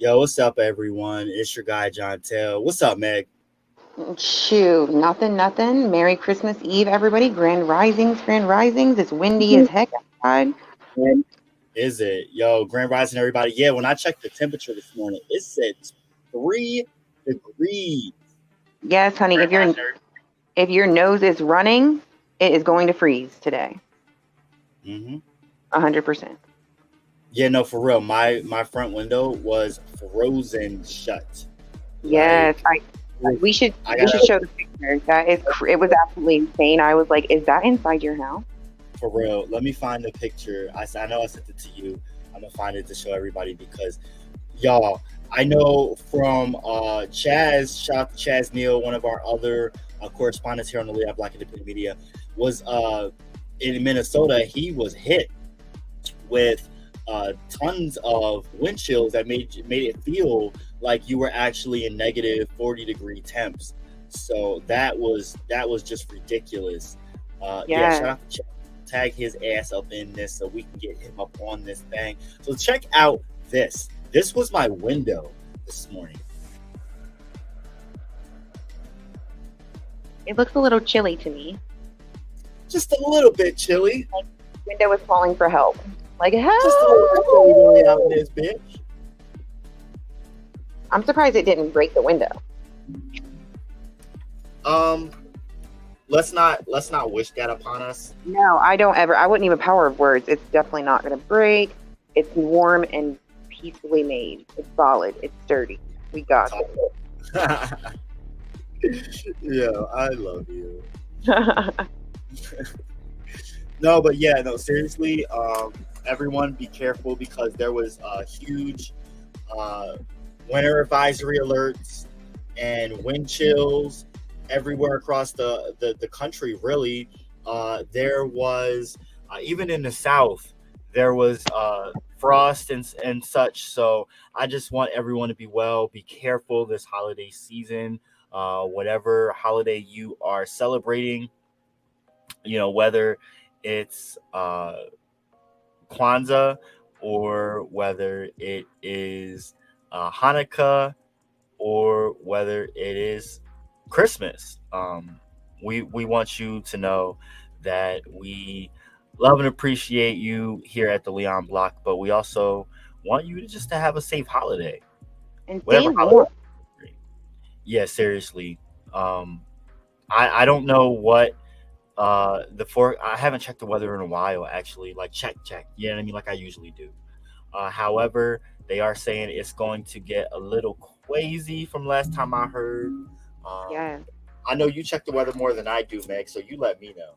Yo, what's up, everyone? It's your guy, John Tell. What's up, Meg? Shoot, nothing, nothing. Merry Christmas Eve, everybody. Grand risings, grand risings. It's windy as heck outside. Is it? Yo, Grand Rising, everybody. Yeah, when I checked the temperature this morning, it said 3 degrees. Yes, honey, if your nose is running, it is going to freeze today. Mm-hmm. 100%. Yeah, no, for real. My front window was frozen shut. Yes, Like, I we should I we should gotta, show the picture. It was absolutely insane. I was like, is that inside your house? for real, let me find the picture. I know I sent it to you. I'm gonna find it to show everybody because y'all, I know from Chaz, shout out to Chaz Neal, one of our other correspondents here on the Leah Black Independent Media, was in Minnesota. He was hit with tons of wind chills that made it feel like you were actually in negative 40-degree temps. So that was just ridiculous. Yeah, shout Yes. out to Chaz. Tag his ass up in this so we can get him up on this thing. So check out this. This was my window this morning. It looks a little chilly to me. Just a little bit chilly. Window is calling for help. Like, Just a little bit chilly help! really out in this bitch. I'm surprised it didn't break the window. Um, let's not wish that upon us. No, I wouldn't even power of words. It's definitely not going to break. It's warm and peacefully made. It's solid. It's sturdy. We got Yeah, I love you. it. No, but yeah, no, seriously, everyone be careful because there was a huge uh, winter advisory alerts and wind chills everywhere across the country, really. There was, even in the South, there was frost and such. So I just want everyone to be well, be careful this holiday season, whatever holiday you are celebrating, whether it's Kwanzaa or whether it is Hanukkah or whether it is Christmas. We want you to know that we love and appreciate you here at the Leon Block, but we also want you to just to have a safe holiday, And stay whatever holiday. warm. Yeah, seriously. Um, I don't know what I haven't checked the weather in a while actually. Like check. You know what I mean? Like I usually do. However, they are saying it's going to get a little crazy from last time I heard. Um, Yes. I know you check the weather more than I do, Meg, so you let me know.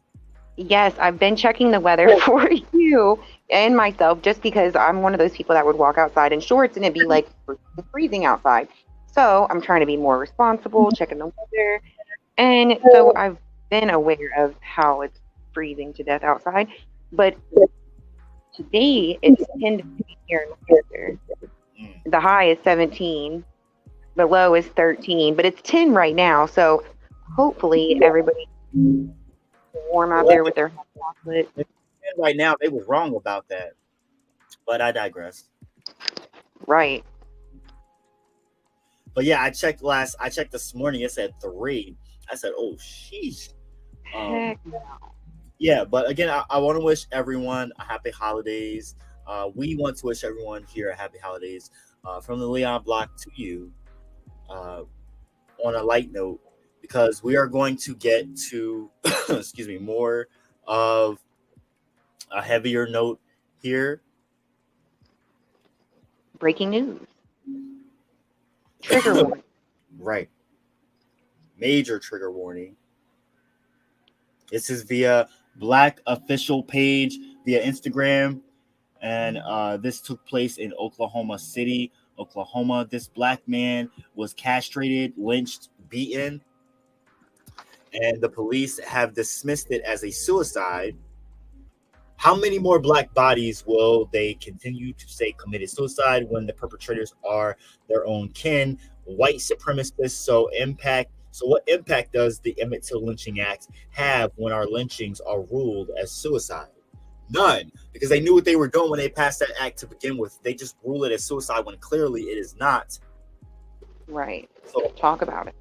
Yes, I've been checking the weather for you and myself just because I'm one of those people that would walk outside in shorts and it'd be like freezing outside. So I'm trying to be more responsible, checking the weather. And so I've been aware of how it's freezing to death outside. But today it's 10 degrees here in Manchester. Mm. The high is 17, the low is 13, but it's 10 right now. So hopefully everybody's warm out Well, there with their hot chocolate. right now they were wrong about that, but I digress. Right. But yeah, I checked this morning. It said 3. I said, oh sheesh. Um, Heck no. yeah, but again, I want to wish everyone a happy holidays. We want to wish everyone here a happy holidays from the Leon Block to you. Uh, on a light note, because we are going to get to excuse me, more of a heavier note here. Breaking news. Trigger warning. Right, major trigger warning. This is via Black official page via Instagram, and this took place in Oklahoma City, Oklahoma. This black man was castrated, lynched, beaten, and the police have dismissed it as a suicide. How many more black bodies will they continue to say committed suicide when the perpetrators are their own kin, white supremacists? So what impact does the Emmett Till lynching act have when our lynchings are ruled as suicide? None, because they knew what they were doing when they passed that act to begin with. They just rule it as suicide when clearly it is not. Right. So, Talk about it.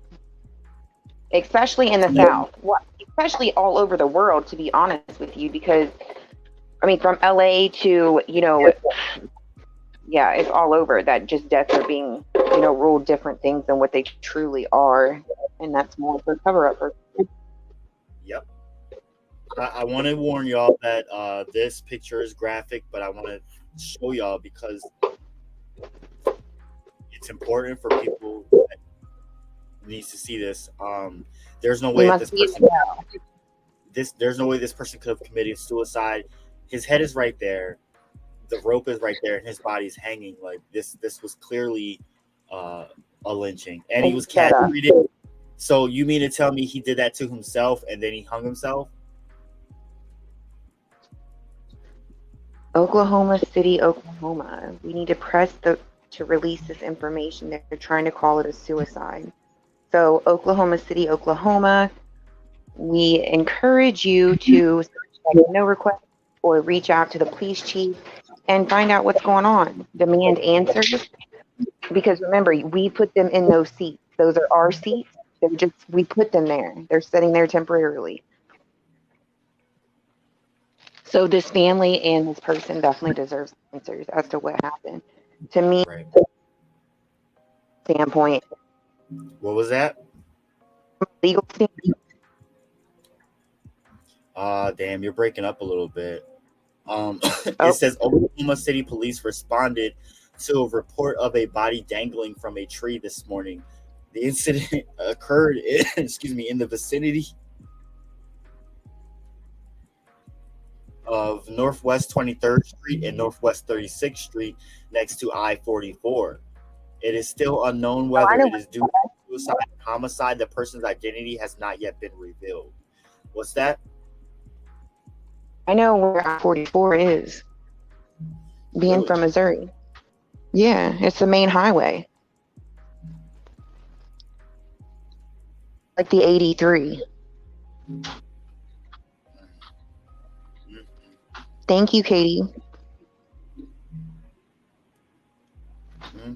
Especially in the South. What? Especially all over the world, to be honest with you, because I mean, from LA to, yeah, it's all over that just deaths are being, ruled different things than what they truly are. And that's more for cover up. yep. I want to warn y'all that this picture is graphic, but I want to show y'all because it's important for people that needs to see this. There's no way You that must this be person there's no way this person could have committed suicide. His head is right there, the rope is right there, and his body's hanging. Like this was clearly uh, a lynching, and he was set up. castrated. So you mean to tell me he did that to himself and then he hung himself? Oklahoma City, Oklahoma. We need to to release this information. They're trying to call it a suicide. So Oklahoma City, Oklahoma. We encourage you to send no request or reach out to the police chief and find out what's going on. Demand answers. Because remember, we put them in those seats. Those are our seats. We put them there. They're sitting there temporarily. So this family and this person definitely deserves answers as to what happened. To me, Right. standpoint, What was that? legal standpoint. Damn, you're breaking up a little bit. It Oh, says Oklahoma City police responded to a report of a body dangling from a tree this morning. The incident occurred in the vicinity of Northwest 23rd Street and Northwest 36th Street next to I-44. It is still unknown I whether know. it is due to suicide or homicide. The person's identity has not yet been revealed. What's that? I know where I-44 is. Being Really? from Missouri. Yeah, it's the main highway. Like the 83. Thank you, Katie. Mm-hmm.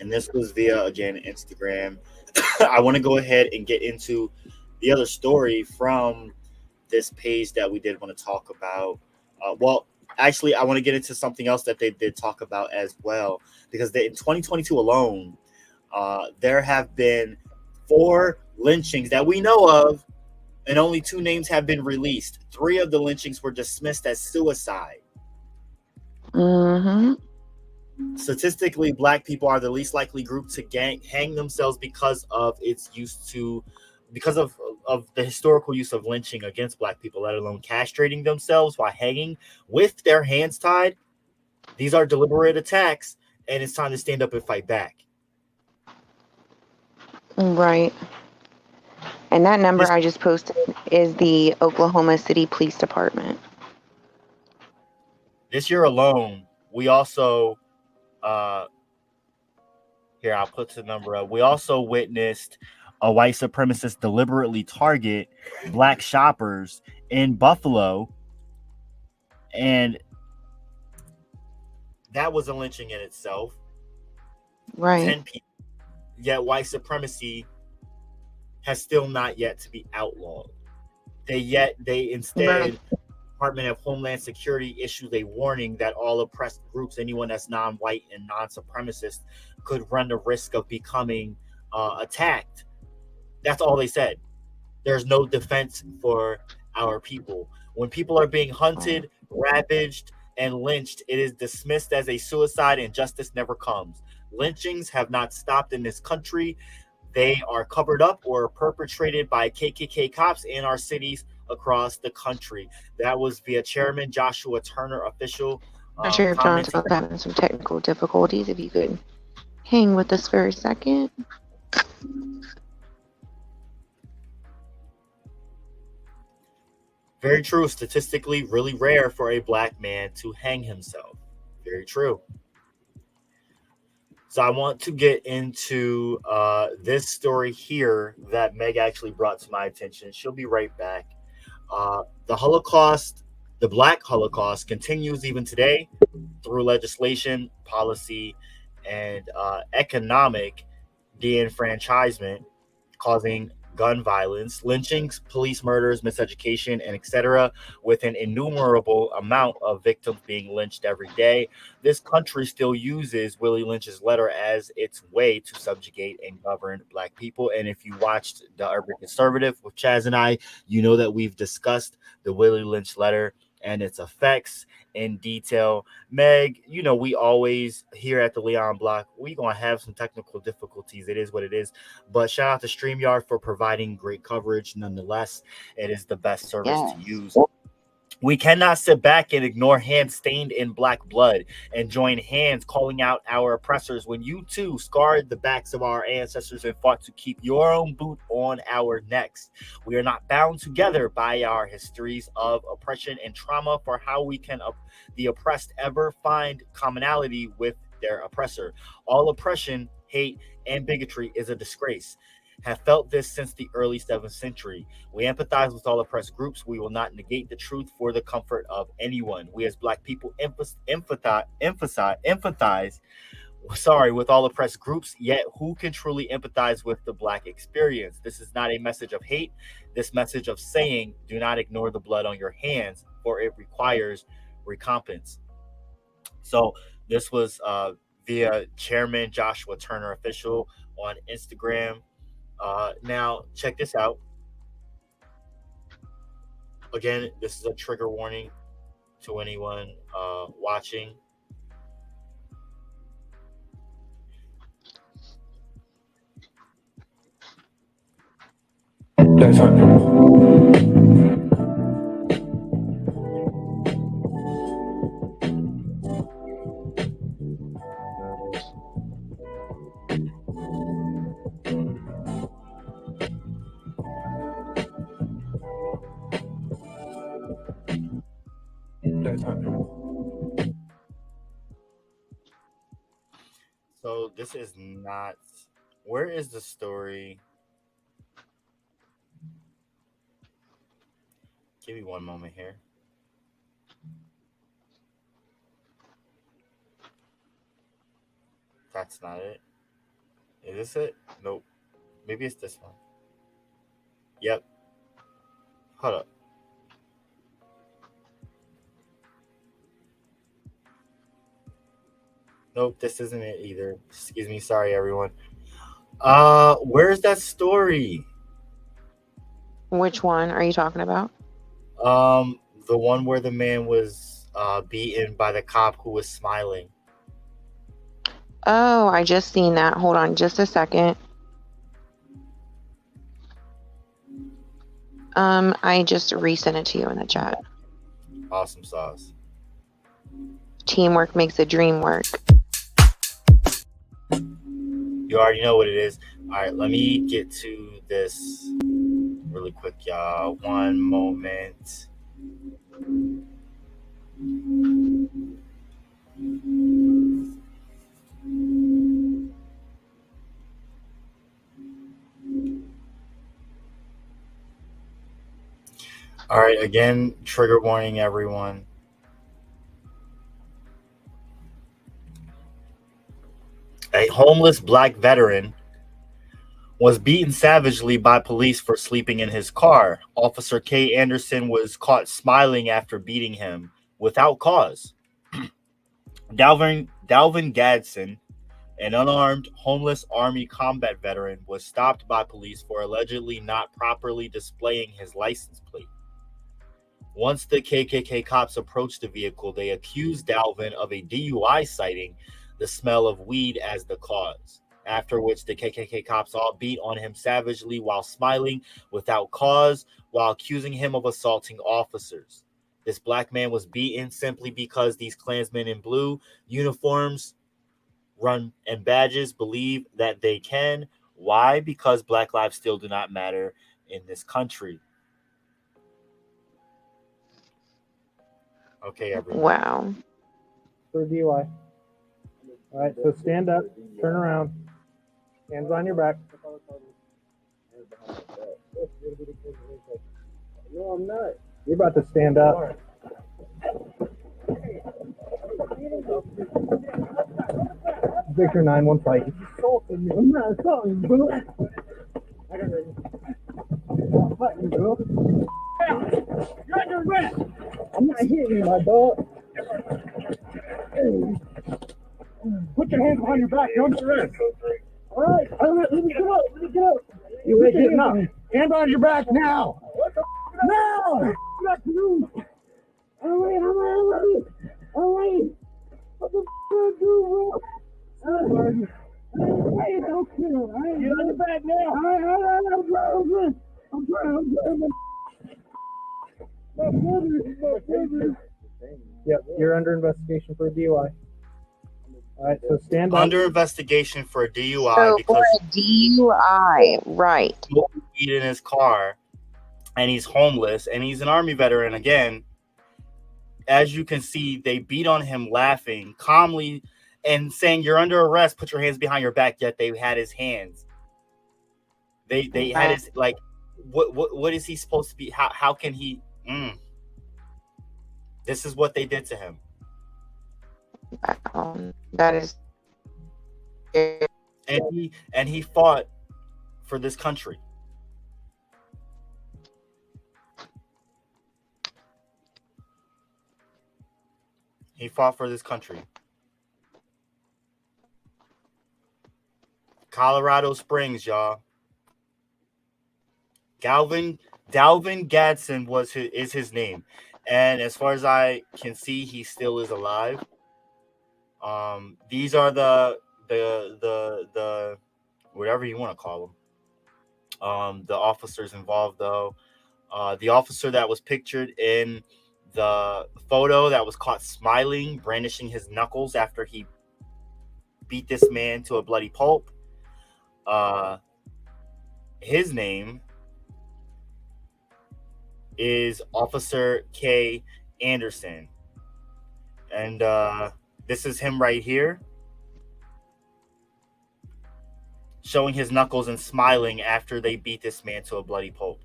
And this was via, again, Instagram. I want to go ahead and get into the other story from this page that we did want to talk about. Actually, I want to get into something else that they did talk about as well, because in 2022 alone, there have been 4 lynchings that we know of, and only 2 names have been released. 3 of the lynchings were dismissed as suicide. Mm-hmm. Statistically, Black people are the least likely group to hang themselves because of the historical use of lynching against Black people, let alone castrating themselves while hanging with their hands tied. These are deliberate attacks, and it's time to stand up and fight back. Right. And that number I just posted is the Oklahoma City Police Department. This year alone, we also here, I'll put the number up. We also witnessed a white supremacist deliberately target Black shoppers in Buffalo, and that was a lynching in itself. Right. 10 people. Yet white supremacy has still not yet to be outlawed. They instead, Department of Homeland Security issued a warning that all oppressed groups, anyone that's non-white and non-supremacist, could run the risk of becoming attacked. That's all they said. There's no defense for our people. When people are being hunted, ravaged, and lynched, it is dismissed as a suicide and justice never comes. Lynchings have not stopped in this country. They are covered up or perpetrated by KKK cops in our cities across the country. That was via Chairman Joshua Turner, official. Sheriff Johnson having some technical difficulties. If you could hang with us for a second. Very true. Statistically, really rare for a Black man to hang himself. Very true. So I want to get into this story here that Meg actually brought to my attention. She'll be right back. The Holocaust, the Black Holocaust, continues even today through legislation, policy, and economic disenfranchisement, causing gun violence, lynchings, police murders, miseducation, and etc., with an innumerable amount of victims being lynched every day. This country still uses Willie Lynch's letter as its way to subjugate and govern Black people. And if you watched The Urban Conservative with Chaz and I, you know that we've discussed the Willie Lynch letter and its effects in detail. Meg, you know, we always here at the Leon Block, we gonna have some technical difficulties. It is what it is. But shout out to StreamYard for providing great coverage. Nonetheless, it is the best service to Yes. use. We cannot sit back and ignore hands stained in black blood and join hands calling out our oppressors when you too scarred the backs of our ancestors and fought to keep your own boot on our necks. We are not bound together by our histories of oppression and trauma for how we can the oppressed ever find commonality with their oppressor. All oppression, hate, and bigotry is a disgrace. Have felt this since the early 7th century. We empathize with all oppressed groups. We will not negate the truth for the comfort of anyone. We as Black people empathize with all oppressed groups, yet who can truly empathize with the Black experience? This is not a message of hate. This message of saying, do not ignore the blood on your hands, for it requires recompense. So this was via Chairman Joshua Turner Official on Instagram. Now, check this out. Again, this is a trigger warning to anyone watching. That's So this is not. Where is the story? Give me one moment here. That's not it. Is this it? Nope. Maybe it's this one. Yep. Hold up. Nope, this isn't it either. Excuse me. Sorry, everyone. Where's that story? Which one are you talking about? The one where the man was beaten by the cop who was smiling. Oh, I just seen that. Hold on just a second. I just resent it to you in the chat. Awesome sauce. Teamwork makes a dream work. You already know what it is. All right, let me get to this really quick, y'all. One moment. All right, again, trigger warning, everyone. A homeless Black veteran was beaten savagely by police for sleeping in his car. Officer K. Anderson was caught smiling after beating him without cause. Dalvin Gadsden, an unarmed homeless Army combat veteran, was stopped by police for allegedly not properly displaying his license plate. Once the KKK cops approached the vehicle, they accused Dalvin of a DUI citing the smell of weed as the cause. After which the KKK cops all beat on him savagely while smiling without cause, while accusing him of assaulting officers. This Black man was beaten simply because these Klansmen in blue uniforms run and badges believe that they can. Why? Because Black lives still do not matter in this country. Okay, everyone. Wow. For DUI. All right, so stand up, turn around, hands on your back. No, I'm not. You're about to stand up. Victor 915. He's assaulting me. I'm not assaulting you, bro. I got ready. Fight me, bro. You're under arrest. I'm not hitting you, my dog. Hey. Put your hands behind your back. You're under arrest. All right, let me get up. Let me get up. You ain't getting up. Hand on your back now. What the now? You got to move. All right. What the do, bro? Hey, don't kill. Get on your back now. I'm trying. Yep, you're under investigation for a DUI. All right, so stand up. Under investigation for a DUI So because for a DUI, right? he smoked weed in his car, and he's homeless, and he's an Army veteran. Again, as you can see, they beat on him, laughing calmly and saying, "You're under arrest. Put your hands behind your back." Yet they had his hands. They had his, like, what is he supposed to be? How can he? This is what they did to him. That is. And he fought for this country. He fought for this country. Colorado Springs, y'all. Dalvin Gadsden is his name, and as far as I can see, he still is alive. These are the whatever you want to call them. The officers involved, though. The officer that was pictured in the photo that was caught smiling, brandishing his knuckles after he beat this man to a bloody pulp. His name is Officer K. Anderson. And this is him right here, showing his knuckles and smiling after they beat this man to a bloody pulp.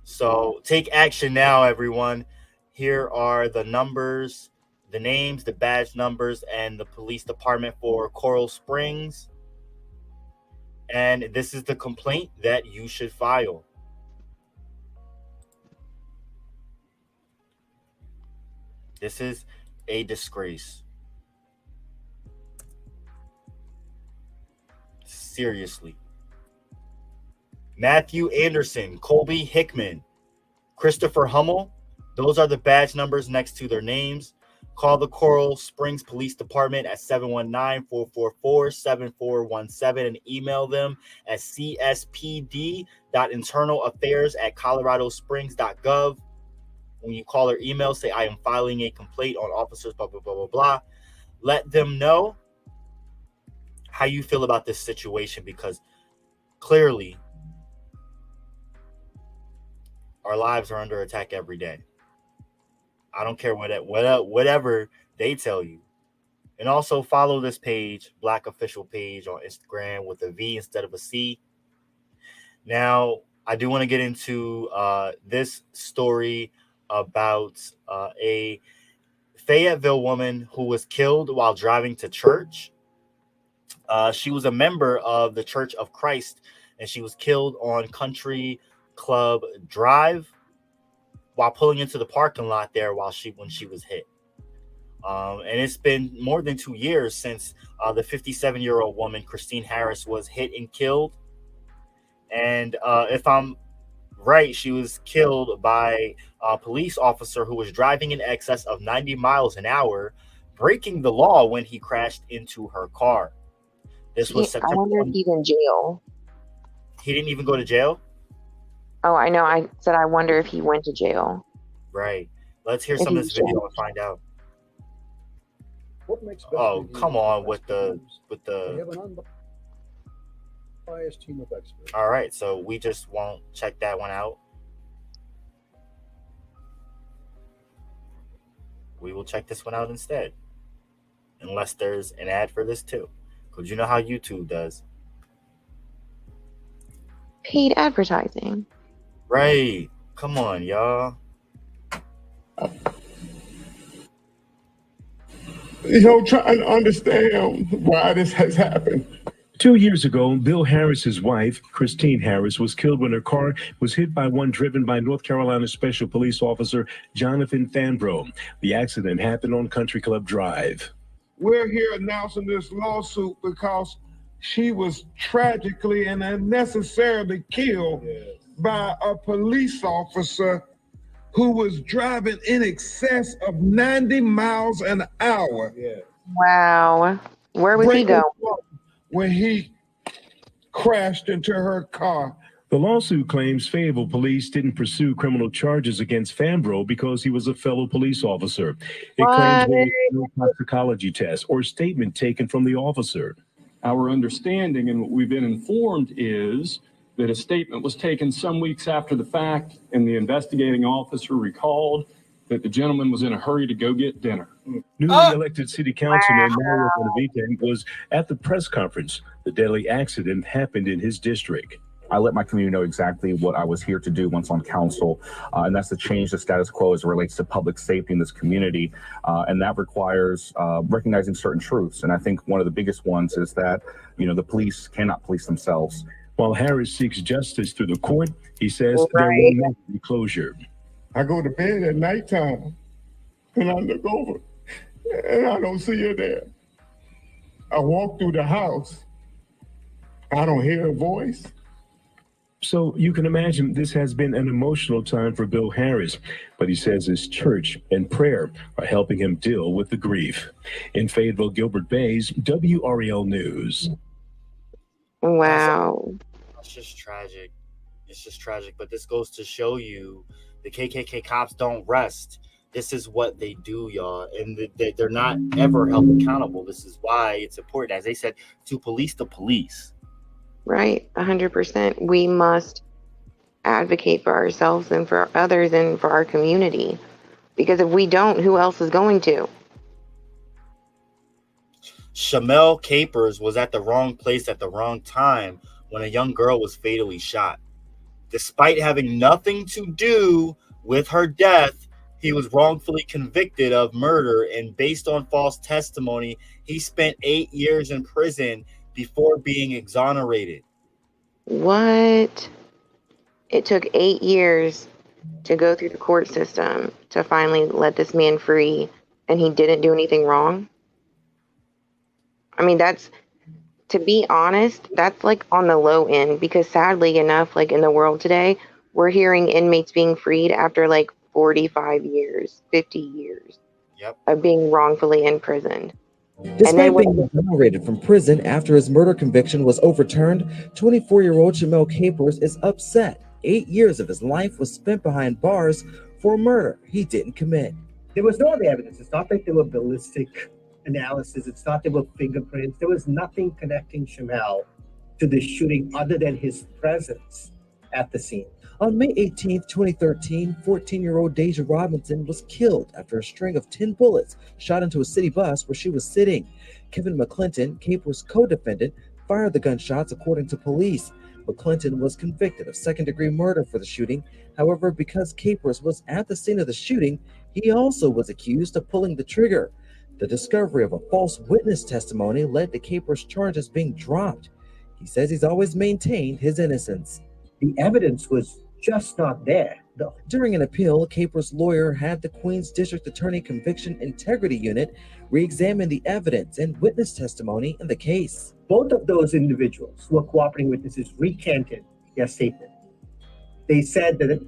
So take action now, everyone. Here are the numbers, the names, the badge numbers, and the police department for Coral Springs. And this is the complaint that you should file. This is a disgrace. Seriously. Matthew Anderson, Colby Hickman, Christopher Hummel. Those are the badge numbers next to their names. Call the Coral Springs Police Department at 719-444-7417 and email them at cspd.internalaffairs@coloradosprings.gov. When you call or email, say, "I am filing a complaint on officers, blah, blah, blah, blah, blah." Let them know how you feel about this situation, because clearly our lives are under attack every day. I don't care whatever they tell you. And also follow this page, Black Official Page, on Instagram with a V instead of a C. Now, I do want to get into this story about a Fayetteville woman who was killed while driving to church. She was a member of the Church of Christ, and she was killed on Country Club Drive while pulling into the parking lot there when she was hit. And it's been more than 2 years since the 57-year-old woman, Christine Harris, was hit and killed. And if I'm right, she was killed by a police officer who was driving in excess of 90 miles an hour, breaking the law when he crashed into her car. This was September. I wonder if he's in jail. He didn't even go to jail? Oh, I know. I said I wonder if he went to jail. Right. Let's hear some of this video and find out. Oh, come on with the team of experts. All right, so we just won't check that one out. we will check this one out instead. Unless there's an ad for this too. Because you know how YouTube does. Paid advertising. Right. Come on, y'all. Trying to understand why this has happened. 2 years ago, Bill Harris's wife, Christine Harris, was killed when her car was hit by one driven by North Carolina Special Police Officer Jonathan Fanbro. The accident happened on Country Club Drive. We're here announcing this lawsuit because she was tragically and unnecessarily killed by a police officer who was driving in excess of 90 miles an hour. Wow. Where was he going? When he crashed into her car. The lawsuit claims Fayetteville police didn't pursue criminal charges against Fanbro because he was a fellow police officer. It claims there was no toxicology test or statement taken from the officer. Our understanding and what we've been informed is that a statement was taken some weeks after the fact, and the investigating officer recalled that the gentleman was in a hurry to go get dinner. Newly elected city councilman Mario Benavides was at the press conference. The deadly accident happened in his district. I let my community know exactly what I was here to do once on council, and that's to change the status quo as it relates to public safety in this community, and that requires recognizing certain truths. And I think one of the biggest ones is that, the police cannot police themselves. While Harris seeks justice through the court, he says there will not be closure. I go to bed at nighttime and I look over and I don't see her there. I walk through the house. I don't hear a voice. So you can imagine this has been an emotional time for Bill Harris, but he says his church and prayer are helping him deal with the grief. In Fayetteville, Gilbert Bays, WREL News. Wow. It's just tragic. It's just tragic. But this goes to show you the KKK cops don't rest. This is what they do, y'all. And they're not ever held accountable. This is why it's important, as they said, to police the police. Right. 100%. We must advocate for ourselves and for others and for our community. Because if we don't, who else is going to? Shamel Capers was at the wrong place at the wrong time when a young girl was fatally shot. Despite having nothing to do with her death, he was wrongfully convicted of murder, and based on false testimony, he spent 8 years in prison before being exonerated. What? It took 8 years to go through the court system to finally let this man free, and he didn't do anything wrong? I mean, to be honest, that's like on the low end, because sadly enough, like in the world today, we're hearing inmates being freed after like 45 years, 50 years of being wrongfully imprisoned. Despite being exonerated from prison after his murder conviction was overturned, 24-year-old Shamel Capers is upset. 8 years of his life was spent behind bars for a murder he didn't commit. There was no other evidence. It's not like there were ballistic analysis. It's not there were fingerprints. There was nothing connecting Shamel to the shooting other than his presence at the scene. On May 18, 2013, 14-year-old Deja Robinson was killed after a string of 10 bullets shot into a city bus where she was sitting. Kevin McClinton, Capers' co-defendant, fired the gunshots, according to police. McClinton was convicted of second-degree murder for the shooting. However, because Capers was at the scene of the shooting, he also was accused of pulling the trigger. The discovery of a false witness testimony led to Capers' charges being dropped. He says he's always maintained his innocence. The evidence was just not there. During an appeal, Capers' lawyer had the Queens District Attorney Conviction Integrity Unit re-examine the evidence and witness testimony in the case. Both of those individuals who were cooperating witnesses recanted their statement. They said that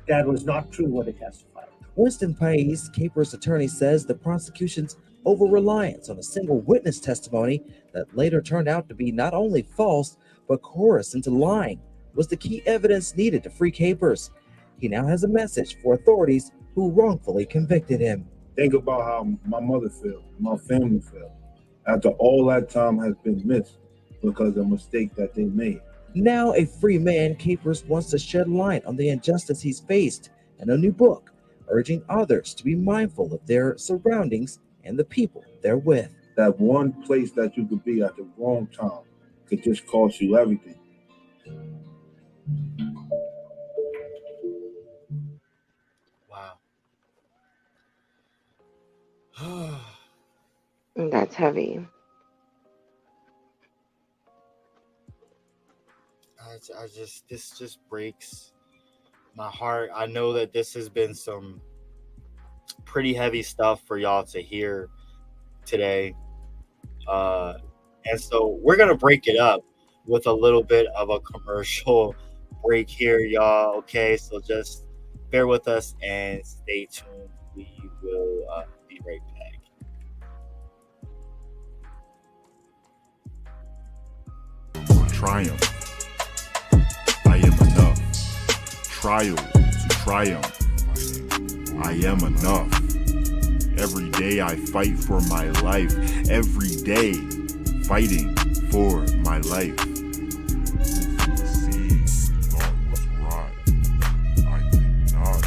that was not true what they testified. Winston Pais, Capers' attorney, says the prosecution's over-reliance on a single witness testimony that later turned out to be not only false, but coerced into lying was the key evidence needed to free Capers. He now has a message for authorities who wrongfully convicted him. Think about how my mother felt, my family felt, after all that time has been missed because of a mistake that they made. Now a free man, Capers wants to shed light on the injustice he's faced. And a new book, urging others to be mindful of their surroundings and the people they're with. That one place that you could be at the wrong time could just cost you everything. Wow. That's heavy. This just breaks my heart. I know that this has been some pretty heavy stuff for y'all to hear today. And so we're going to break it up with a little bit of a commercial break here, y'all. Okay, so just bear with us and stay tuned. We will be right back. Triumph. I am enough. Trial to triumph. I am enough. Every day I fight for my life. Every day fighting for my life. Thought was right. I think not.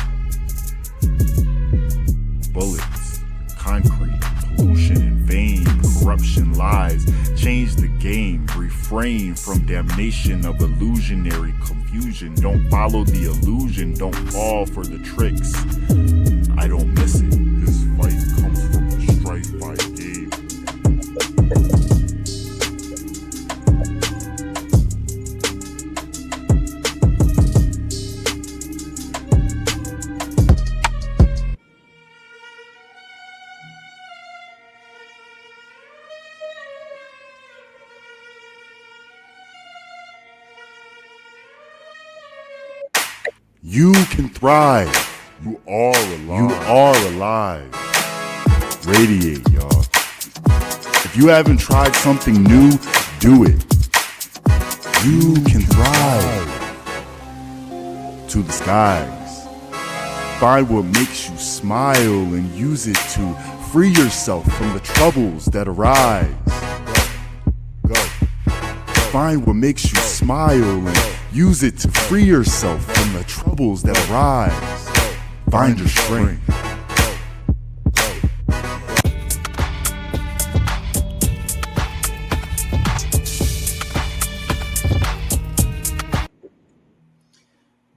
Bullets, concrete, pollution and vain, corruption, lies. Change the game. Refrain from damnation of illusionary confusion. Don't follow the illusion. Don't fall for the tricks. I don't miss it. This fight comes from the strife I gave. You can thrive. You are alive. You are alive. Radiate, y'all. If you haven't tried something new, do it. You can thrive. To the skies. Find what makes you smile and use it to free yourself from the troubles that arise. Go. Find what makes you smile and use it to free yourself from the troubles that arise. Find your strength.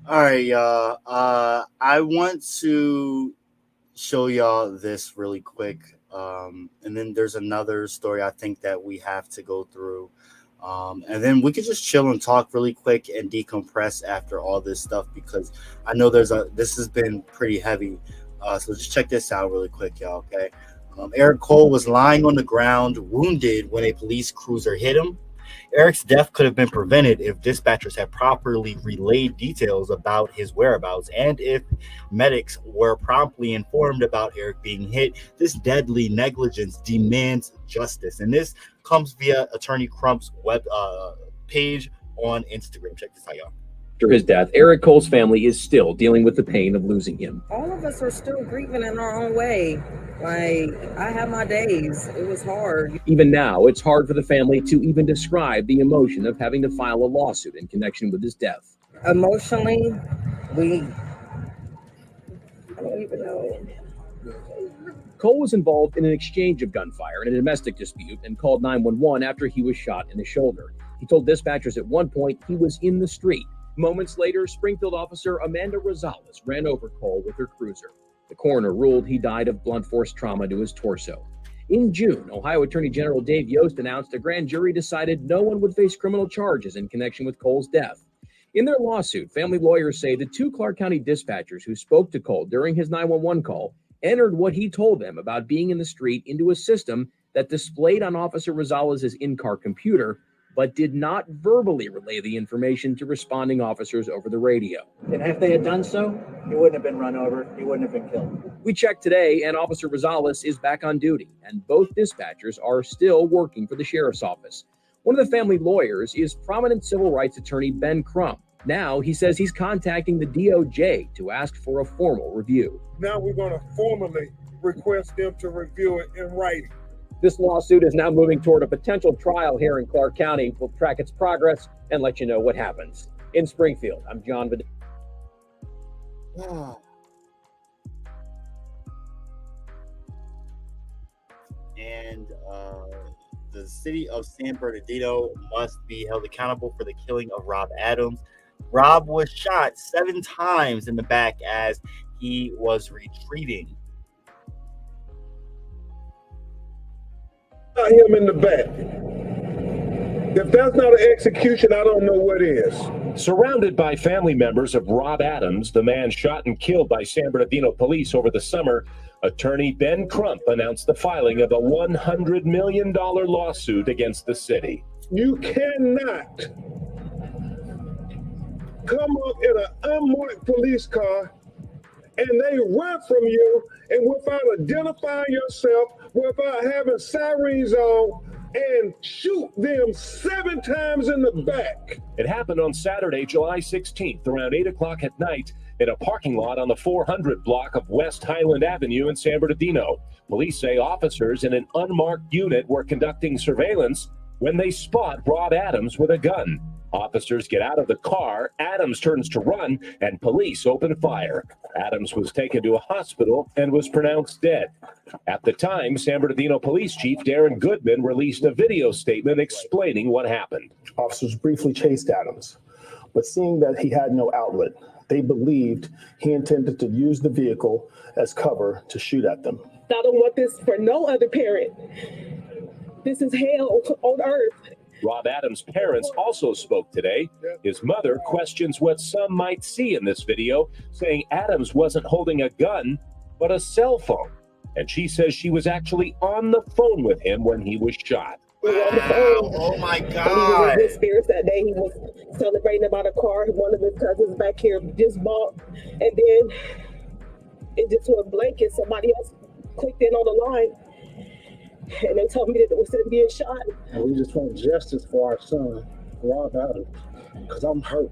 All right, y'all. I want to show y'all this really quick. And then there's another story I think that we have to go through. And then we could just chill and talk really quick and decompress after all this stuff, because I know this has been pretty heavy. So just check this out really quick, y'all. Okay. Eric Cole was lying on the ground, wounded, when a police cruiser hit him. Eric's death could have been prevented if dispatchers had properly relayed details about his whereabouts and if medics were promptly informed about Eric being hit. This deadly negligence demands justice. And this comes via Attorney Crump's web page on Instagram. Check this out, y'all. After his death, Eric Cole's family is still dealing with the pain of losing him. All of us are still grieving in our own way. Like, I have my days. It was hard. Even now, it's hard for the family to even describe the emotion of having to file a lawsuit in connection with his death. Emotionally, I don't even know. Cole was involved in an exchange of gunfire in a domestic dispute and called 911 after he was shot in the shoulder. He told dispatchers at one point he was in the street. Moments later, Springfield officer Amanda Rosales ran over Cole with her cruiser. The coroner ruled he died of blunt force trauma to his torso. In June, Ohio Attorney General Dave Yost announced a grand jury decided no one would face criminal charges in connection with Cole's death. In their lawsuit, family lawyers say the two Clark County dispatchers who spoke to Cole during his 911 call entered what he told them about being in the street into a system that displayed on Officer Rosales' in-car computer, but did not verbally relay the information to responding officers over the radio. And if they had done so, he wouldn't have been run over, he wouldn't have been killed. We checked today, and Officer Rosales is back on duty, and both dispatchers are still working for the sheriff's office. One of the family lawyers is prominent civil rights attorney Ben Crump. Now he says he's contacting the DOJ to ask for a formal review. Now we're going to formally request them to review it in writing. This lawsuit is now moving toward a potential trial here in Clark County. We'll track its progress and let you know what happens. In Springfield, I'm John Vidal. and the city of San Bernardino must be held accountable for the killing of Rob Adams. Rob was shot 7 times in the back as he was retreating. Shot him in the back. If that's not an execution, I don't know what is. Surrounded by family members of Rob Adams, the man shot and killed by San Bernardino police over the summer, attorney Ben Crump announced the filing of a $100 million lawsuit against the city. You cannot come up in an unmarked police car and they run from you, and without identifying yourself, without having sirens on, and shoot them 7 times in the back. It happened on Saturday, July 16th, around 8 o'clock at night in a parking lot on the 400 block of West Highland Avenue in San Bernardino. Police say officers in an unmarked unit were conducting surveillance when they spot Rob Adams with a gun. Officers get out of the car, Adams turns to run, and police open fire. Adams was taken to a hospital and was pronounced dead. At the time, San Bernardino Police Chief Darren Goodman released a video statement explaining what happened. Officers briefly chased Adams, but seeing that he had no outlet, they believed he intended to use the vehicle as cover to shoot at them. I don't want this for no other parent. This is hell on earth. Rob Adams' parents also spoke today. His mother questions what some might see in this video, saying Adams wasn't holding a gun, but a cell phone. And she says she was actually on the phone with him when he was shot. Wow. Oh my God. He was in his spirits that day. He was celebrating about a car one of his cousins back here just bought. And then it just went blank and somebody else clicked in on the line. And they told me that it was being shot. And we just want justice for our son, Rob Adams, because I'm hurt.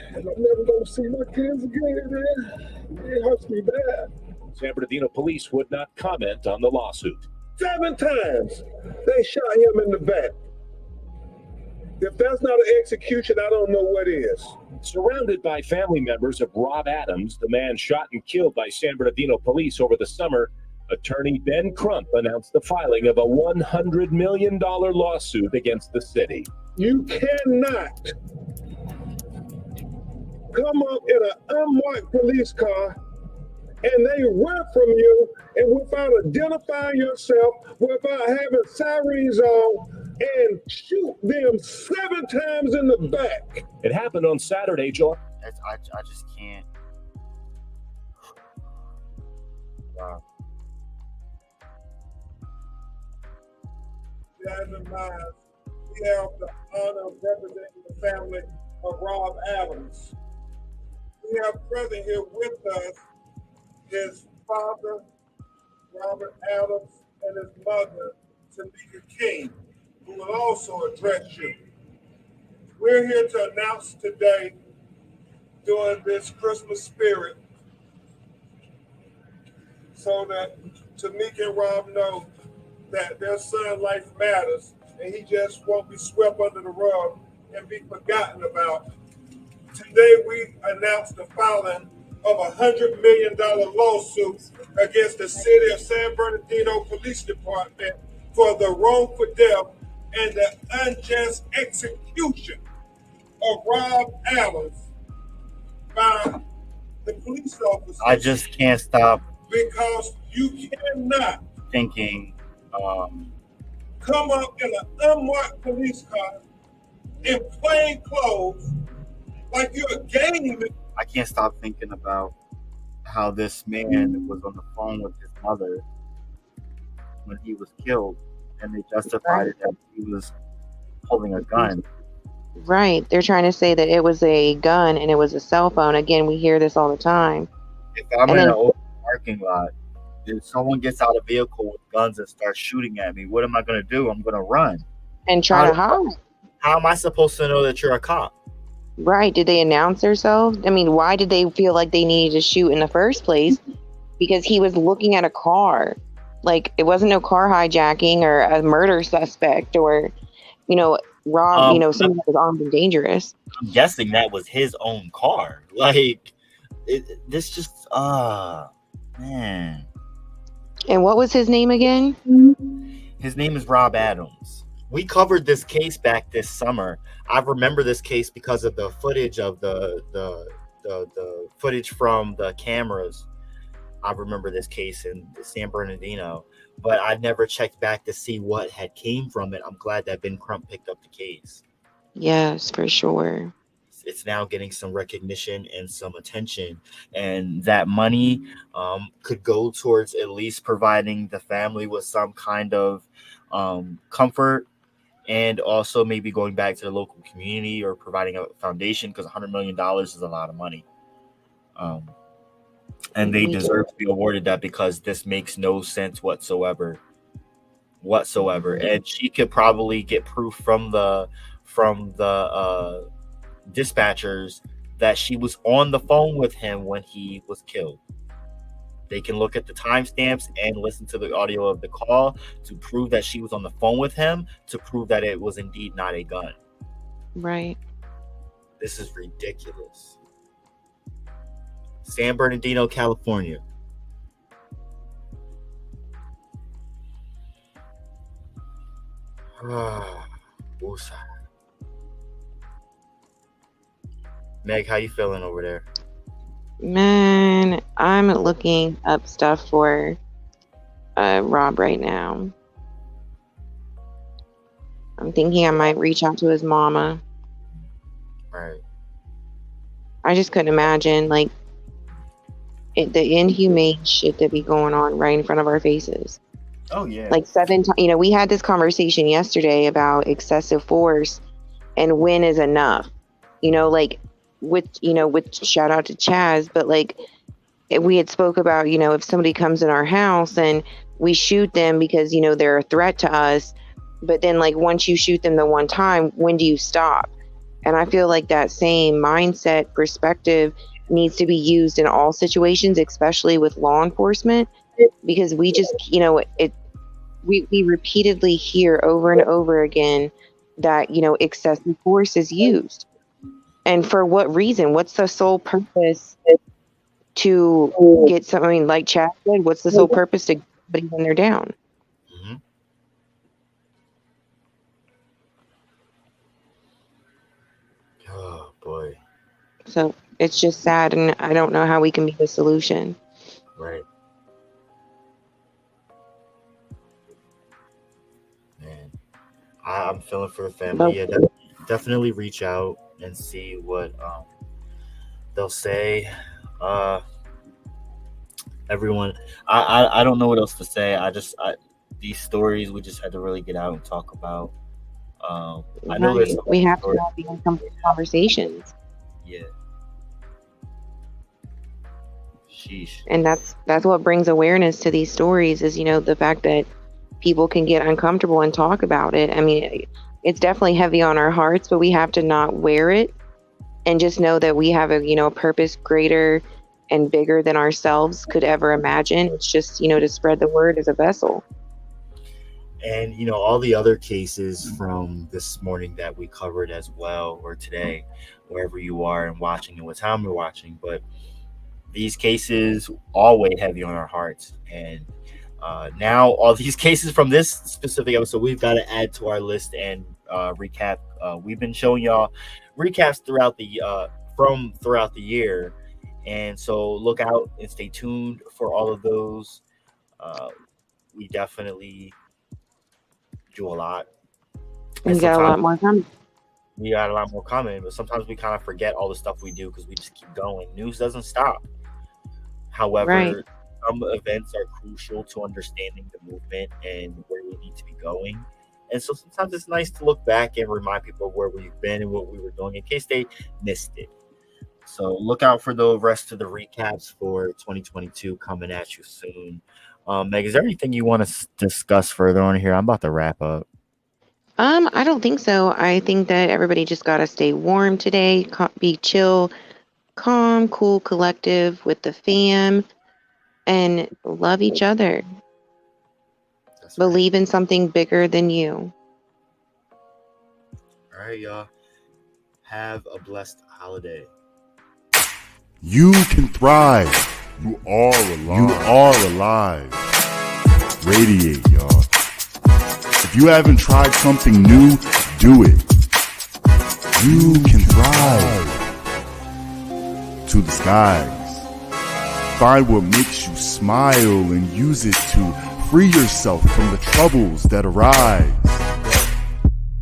And I'm never going to see my kids again, man. It hurts me bad. San Bernardino police would not comment on the lawsuit. 7 times they shot him in the back. If that's not an execution, I don't know what is. Surrounded by family members of Rob Adams, the man shot and killed by San Bernardino police over the summer, attorney Ben Crump announced the filing of a $100 million lawsuit against the city. You cannot come up in an unmarked police car and they run from you, and without identifying yourself, without having sirens on, and shoot them 7 times in the back. It happened on Saturday, July. I just can't. Wow. Guys and minds, we have the honor of representing the family of Rob Adams. We have present here with us his father, Robert Adams, and his mother, Tamika King, who will also address you. We're here to announce today, during this Christmas spirit, so that Tamika and Rob know that their son life matters, and he just won't be swept under the rug and be forgotten about. Today we announced the filing of a $100 million lawsuit against the city of San Bernardino Police Department for the wrongful death and the unjust execution of Rob Adams by the police officers. I just can't stop because you cannot thinking come up in an unmarked police car in plain clothes like you're a game. I can't stop thinking about how this man was on the phone with his mother when he was killed, and they justified it that he was holding a gun. Right. They're trying to say that it was a gun and it was a cell phone. Again, we hear this all the time. If I'm in an open parking lot, if someone gets out of a vehicle with guns and starts shooting at me, what am I going to do? I'm going to run. And try to hide. How am I supposed to know that you're a cop? Right. Did they announce themselves? I mean, why did they feel like they needed to shoot in the first place? Because he was looking at a car. Like, it wasn't no car hijacking or a murder suspect or, Rob, someone that was armed and dangerous. I'm guessing that was his own car. Like, this just, man. And what was his name again? His name is Rob Adams. We covered this case back this summer. I remember this case because of the footage of the footage from the cameras. I remember this case in San Bernardino, but I never checked back to see what had came from it. I'm glad that Ben Crump picked up the case. Yes, for sure. It's now getting some recognition and some attention, and that money could go towards at least providing the family with some kind of comfort, and also maybe going back to the local community or providing a foundation, because $100 million is a lot of money. And they deserve to be awarded that, because this makes no sense whatsoever. And she could probably get proof from the dispatchers that she was on the phone with him when he was killed. They can look at the timestamps and listen to the audio of the call to prove that she was on the phone with him, to prove that it was indeed not a gun. Right. This is ridiculous. San Bernardino, California. Meg, how you feeling over there? Man, I'm looking up stuff for Rob right now. I'm thinking I might reach out to his mama. Right. I just couldn't imagine, like, the inhumane shit that be going on right in front of our faces. Oh, yeah. Like 7 times, we had this conversation yesterday about excessive force and when is enough. With shout out to Chaz, but like we had spoke about, if somebody comes in our house and we shoot them because, they're a threat to us, but then like once you shoot them the one time, when do you stop? And I feel like that same mindset perspective needs to be used in all situations, especially with law enforcement, because we just, we repeatedly hear over and over again that, excessive force is used. And for what reason? What's the sole purpose to get something like Chad said? What's the sole purpose to get somebody when they're down? Mm-hmm. Oh, boy. So it's just sad, and I don't know how we can be the solution. Right. Man, I'm feeling for the family. Yeah, definitely reach out and see what they'll say. Everyone, I don't know what else to say. These stories we just had to really get out and talk about. I know we have to have these conversations. Yeah. Sheesh. And that's what brings awareness to these stories, is the fact that people can get uncomfortable and talk about it. I mean, it's definitely heavy on our hearts, but we have to not wear it, and just know that we have a purpose greater and bigger than ourselves could ever imagine. It's just to spread the word as a vessel. And all the other cases from this morning that we covered as well, or today, wherever you are and watching and what time we're watching, but these cases all weigh heavy on our hearts. And now all these cases from this specific episode, we've got to add to our list and recap. We've been showing y'all recaps throughout the year, and so look out and stay tuned for all of those. We definitely do a lot. We got a lot more coming. We got a lot more coming, but sometimes we kind of forget all the stuff we do because we just keep going. News doesn't stop. However, some events are crucial to understanding the movement and where we need to be going. And so sometimes it's nice to look back and remind people of where we've been and what we were doing in case they missed it. So look out for the rest of the recaps for 2022 coming at you soon. Meg, is there anything you want to discuss further on here? I'm about to wrap up. I don't think so. I think that everybody just got to stay warm today, be chill, calm, cool, collective with the fam, and love each other. Believe in something bigger than you. All right, y'all. Have a blessed holiday. You can thrive. You are alive. You are alive. Radiate, y'all. If you haven't tried something new, do it. You can thrive. To the skies. Find what makes you smile and use it to free yourself from the troubles that arise.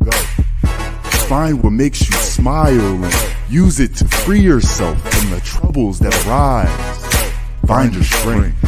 Go. Find what makes you smile and use it to free yourself from the troubles that arise. Find your strength.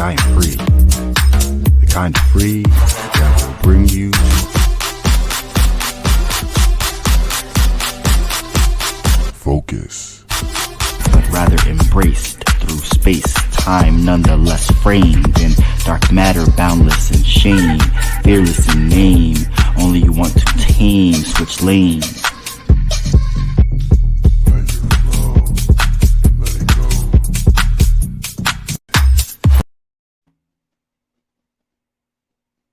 I am free. The kind of free that will bring you focus. But rather embraced through space, time nonetheless framed in dark matter, boundless in shame, fearless in name. Only you want to tame, switch lanes.